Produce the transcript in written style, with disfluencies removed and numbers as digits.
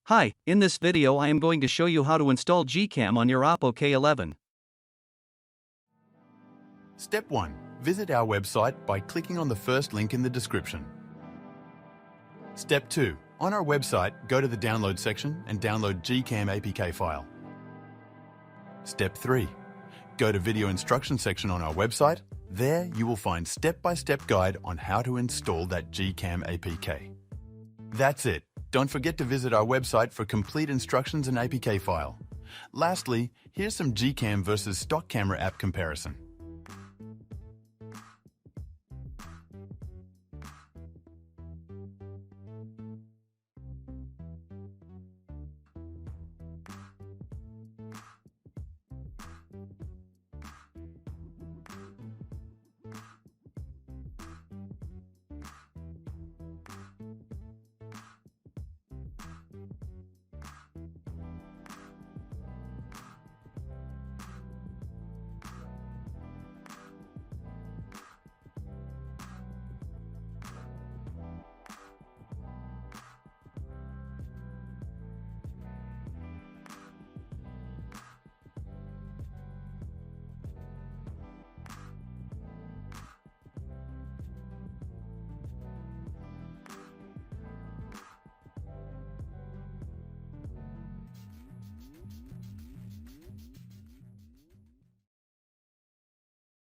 Hi, in this video I am going to show you how to install GCam on your Oppo K11. Step 1. Visit our website by clicking on the first link in the description. Step 2. On our website, go to the download section and download GCam APK file. Step 3. Go to video instruction section on our website. There you will find step-by-step guide on how to install that GCam APK. That's it. Don't forget to visit our website for complete instructions and APK file. Lastly, here's some GCam versus stock camera app comparison.